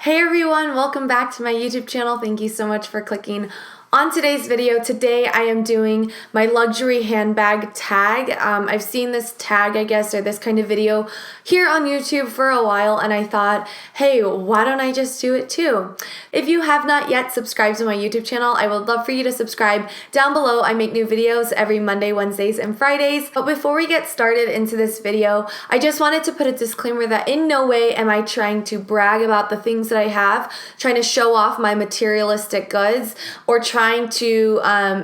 Hey everyone, welcome back to my YouTube channel. Thank you so much for clicking on today's video. Today I am doing my luxury handbag tag. I've seen this tag, I guess, or this kind of video here on YouTube for a while, and I thought, hey, why don't I just do it too? If you have not yet subscribed to my YouTube channel, I would love for you to subscribe. Down below, I make new videos every Monday, Wednesdays, and Fridays. But before we get started into this video, I just wanted to put a disclaimer that in no way am I trying to brag about the things that I have, trying to show off my materialistic goods, or trying to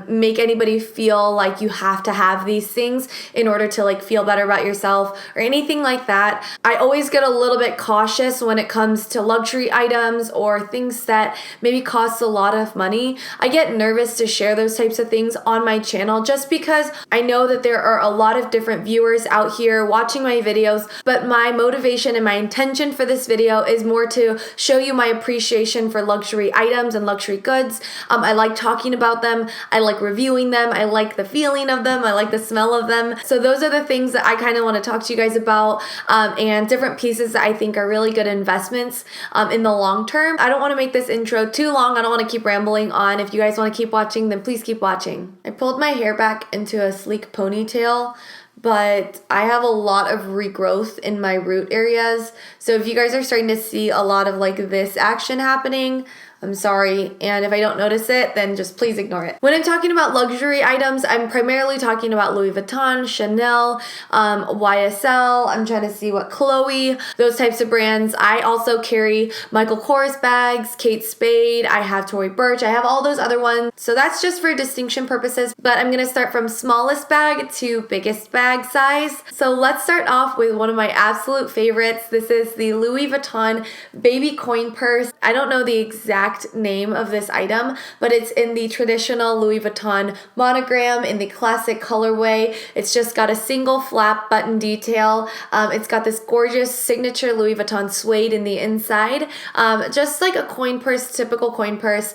make anybody feel like you have to have these things in order to feel better about yourself or anything like that. I always get a little bit cautious when it comes to luxury items or things that maybe cost a lot of money. I get nervous to share those types of things on my channel just because I know that there are a lot of different viewers out here watching my videos, but my motivation and my intention for this video is more to show you my appreciation for luxury items and luxury goods. I like talking about them, I like reviewing them, I like the feeling of them, I like the smell of them. So those are the things that I kind of want to talk to you guys about, and different pieces that I think are really good investments in the long term. I don't want to make this intro too long. I don't want to keep rambling on. If you guys want to keep watching, then please keep watching. I pulled my hair back into a sleek ponytail, but I have a lot of regrowth in my root areas. So if you guys are starting to see a lot of this action happening, I'm sorry, and if I don't notice it, then just please ignore it. When I'm talking about luxury items, I'm primarily talking about Louis Vuitton, Chanel, YSL, I'm trying to see what, Chloe, those types of brands. I also carry Michael Kors bags, Kate Spade, I have Tory Burch, I have all those other ones. So that's just for distinction purposes, but I'm gonna start from smallest bag to biggest bag size. So let's start off with one of my absolute favorites. This is the Louis Vuitton baby coin purse. I don't know the exact name of this item, but it's in the traditional Louis Vuitton monogram in the classic colorway. It's just got a single flap button detail. It's got this gorgeous signature Louis Vuitton suede in the inside, just like a coin purse, typical coin purse.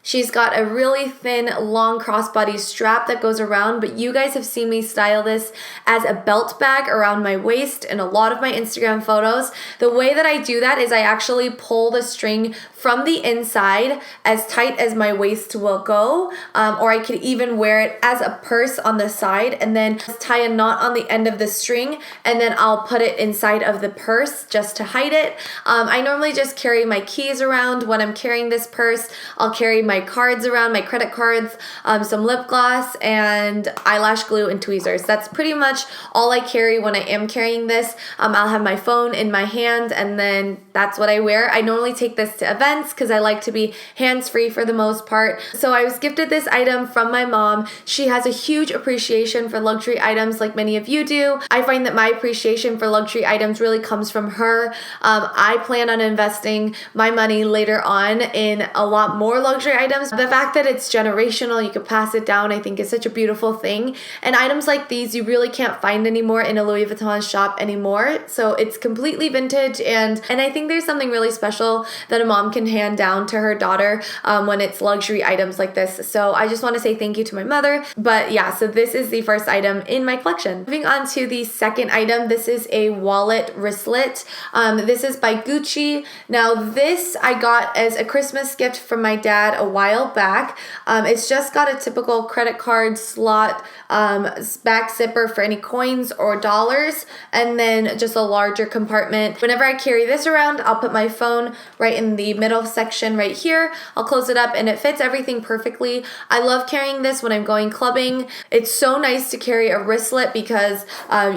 She's got a really thin, long crossbody strap that goes around, but you guys have seen me style this as a belt bag around my waist in a lot of my Instagram photos. The way that I do that is I actually pull the string from the inside as tight as my waist will go, or I could even wear it as a purse on the side and then just tie a knot on the end of the string, and then I'll put it inside of the purse just to hide it. I normally just carry my keys around when I'm carrying this purse. I'll carry my cards around, my credit cards, some lip gloss, and eyelash glue and tweezers. That's pretty much all I carry when I am carrying this. I'll have my phone in my hand, and then that's what I wear. I normally take this to events because I like to be hands-free for the most part. So I was gifted this item from my mom. She has a huge appreciation for luxury items like many of you do. I find that my appreciation for luxury items really comes from her. I plan on investing my money later on in a lot more luxury items. The fact that it's generational, you can pass it down, I think is such a beautiful thing. And items like these you really can't find anymore in a Louis Vuitton shop anymore. So it's completely vintage, and I think there's something really special that a mom can hand down to her daughter when it's luxury items like this. So I just want to say thank you to my mother. But yeah, so this is the first item in my collection. Moving on to the second item, this is a wallet wristlet. This is by Gucci. Now this I got as a Christmas gift from my dad a while back. It's just got a typical credit card slot, back zipper for any coins or dollars, and then just a larger compartment. Whenever I carry this around, I'll put my phone right in the middle section right here. I'll close it up and it fits everything perfectly. I love carrying this when I'm going clubbing. It's so nice to carry a wristlet because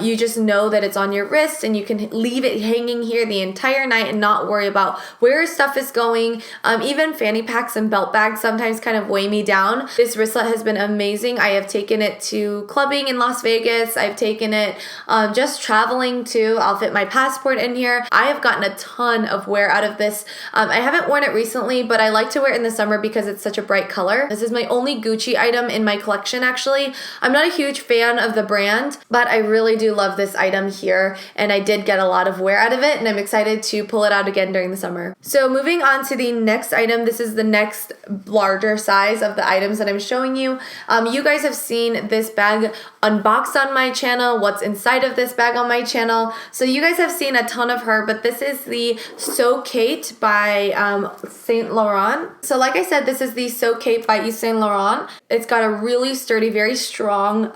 you just know that it's on your wrist and you can leave it hanging here the entire night and not worry about where stuff is going. Even fanny packs and belt bags sometimes kind of weigh me down. This wristlet has been amazing. I have taken it to clubbing in Las Vegas. I've taken it just traveling too. I'll fit my passport in here. I have gotten a ton of wear out of this. I haven't worn it recently, but I like to wear it in the summer because it's such a bright color. This is my only Gucci item in my collection actually. I'm not a huge fan of the brand, but I really do love this item here, and I did get a lot of wear out of it, and I'm excited to pull it out again during the summer. So moving on to the next item, this is the next larger size of the items that I'm showing you. You guys have seen this bag unboxed on my channel, what's inside of this bag on my channel. So you guys have seen a ton of her, but this is the So Kate by Saint Laurent. So like I said, this is the So Kate by Yves Saint Laurent. It's got a really sturdy, very strong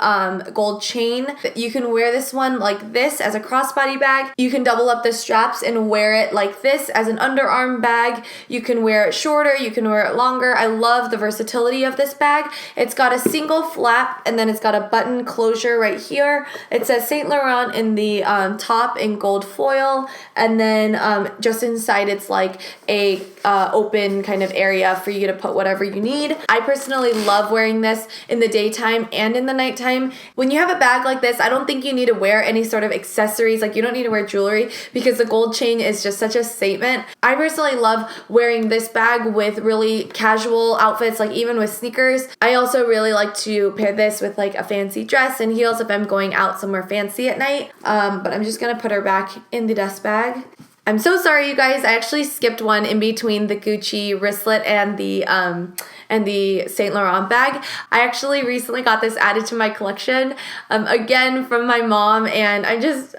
gold chain. You can wear this one like this as a crossbody bag. You can double up the straps and wear it like this as an underarm bag. You can wear it shorter, you can wear it longer. I love the versatility of this bag. It's got a single flap and then it's got a button closure right here. It says Saint Laurent in the top in gold foil, and then just inside it's like a open kind of area for you to put whatever you need. I personally love wearing this in the daytime and in the nighttime. When you have a bag like this, I don't think you need to wear any sort of accessories. Like, you don't need to wear jewelry because the gold chain is just such a statement. I personally love wearing this bag with really casual outfits, like even with sneakers. I also really like to pair this with like a fancy dress and heels if I'm going out somewhere fancy at night. But I'm just gonna put her back in the dust bag. I'm so sorry, you guys. I actually skipped one in between the Gucci wristlet and the Saint Laurent bag. I actually recently got this added to my collection, again from my mom, and I'm just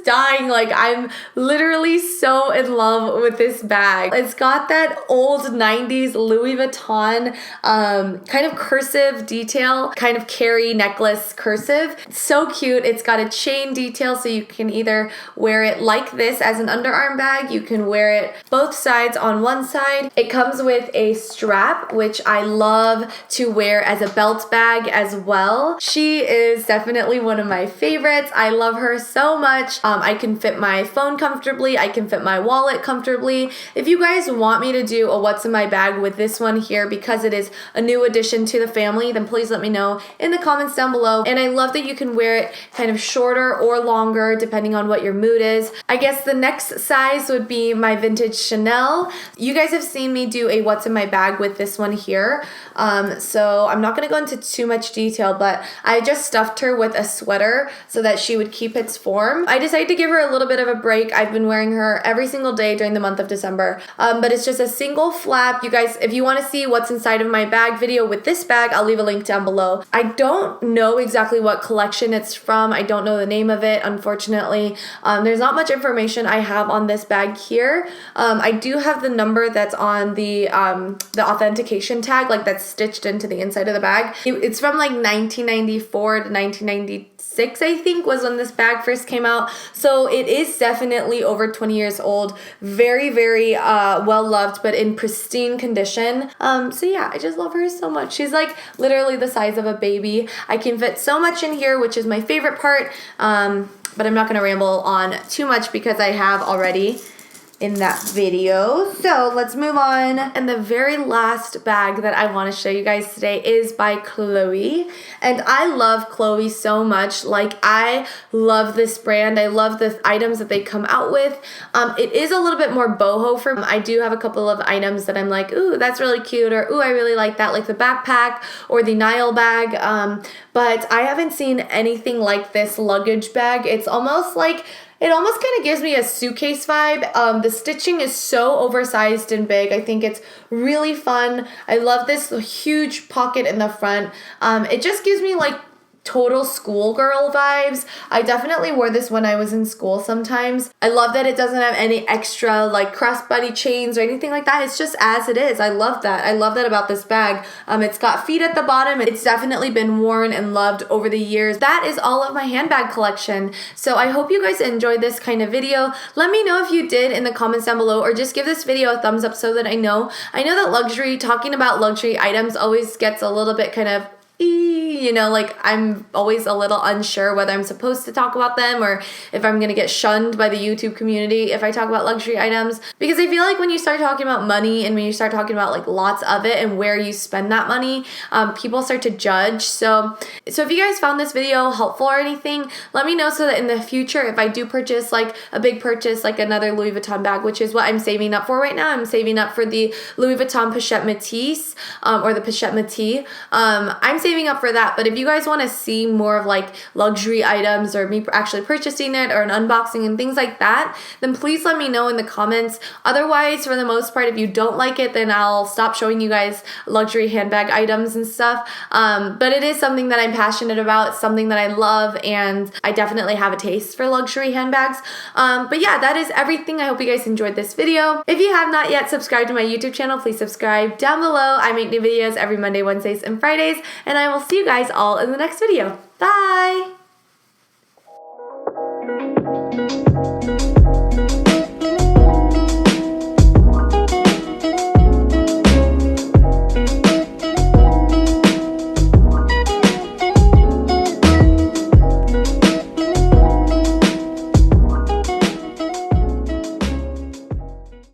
dying. Like, I'm literally so in love with this bag. It's got that old 90s Louis Vuitton kind of cursive detail, kind of carry necklace cursive. It's so cute. It's got a chain detail, so you can either wear it like this as an underarm bag. You can wear it both sides on one side. It comes with a strap, which I love to wear as a belt bag as well. She is definitely one of my favorites. I love her so much. I can fit my phone comfortably. I can fit my wallet comfortably. If you guys want me to do a what's in my bag with this one here, because it is a new addition to the family, then please let me know in the comments down below. And I love that you can wear it kind of shorter or longer depending on what your mood is. I guess the next size would be my vintage Chanel. You guys have seen me do a what's in my bag with this one here. So I'm not going to go into too much detail, but I just stuffed her with a sweater so that she would keep its form. I decided to give her a little bit of a break. I've been wearing her every single day during the month of December, but it's just a single flap. You guys, if you want to see what's inside of my bag video with this bag, I'll leave a link down below. I don't know exactly what collection it's from. I don't know the name of it, unfortunately. There's not much information I have on this bag here. I do have the number that's on the authentication tag, like that's stitched into the inside of the bag. It's from like 1994 to 1996, I think, was when this bag first came out. So it is definitely over 20 years old. Very, very well loved, but in pristine condition. So yeah, I just love her so much. She's like literally the size of a baby. I can fit so much in here, which is my favorite part. But I'm not going to ramble on too much because I have already in that video. So let's move on. And the very last bag that I want to show you guys today is by Chloe. And I love Chloe so much. Like, I love this brand. I love the items that they come out with. It is a little bit more boho for me. I do have a couple of items that I'm like, ooh, that's really cute, or ooh, I really like that, like the backpack or the Nile bag. But I haven't seen anything like this luggage bag. It's almost like, it almost kind of gives me a suitcase vibe. The stitching is so oversized and big. I think it's really fun. I love this huge pocket in the front. It just gives me like total schoolgirl vibes. I definitely wore this when I was in school sometimes. I love that it doesn't have any extra like crossbody chains or anything like that. It's just as it is. I love that. I love that about this bag. It's got feet at the bottom. It's definitely been worn and loved over the years. That is all of my handbag collection. So I hope you guys enjoyed this kind of video. Let me know if you did in the comments down below, or just give this video a thumbs up so that I know. I know that talking about luxury items always gets a little bit kind of, you know, like I'm always a little unsure whether I'm supposed to talk about them or if I'm gonna get shunned by the YouTube community if I talk about luxury items, because I feel like when you start talking about money and when you start talking about like lots of it and where you spend that money, people start to judge. So if you guys found this video helpful or anything, let me know so that in the future, if I do purchase like a big purchase, like another Louis Vuitton bag, which is what I'm saving up for right now. I'm saving up for the Louis Vuitton Pochette Métis, or the Pochette Métis. I'm saving up for that that. But if you guys want to see more of like luxury items or me actually purchasing it or an unboxing and things like that, then please let me know in the comments. Otherwise, for the most part, if you don't like it, then I'll stop showing you guys luxury handbag items and stuff. But it is something that I'm passionate about, something that I love, and I definitely have a taste for luxury handbags. But yeah, that is everything. I hope you guys enjoyed this video. If you have not yet subscribed to my YouTube channel, please subscribe down below. I make new videos every Monday, Wednesdays, and Fridays, and I will see you guys all in the next video. Bye!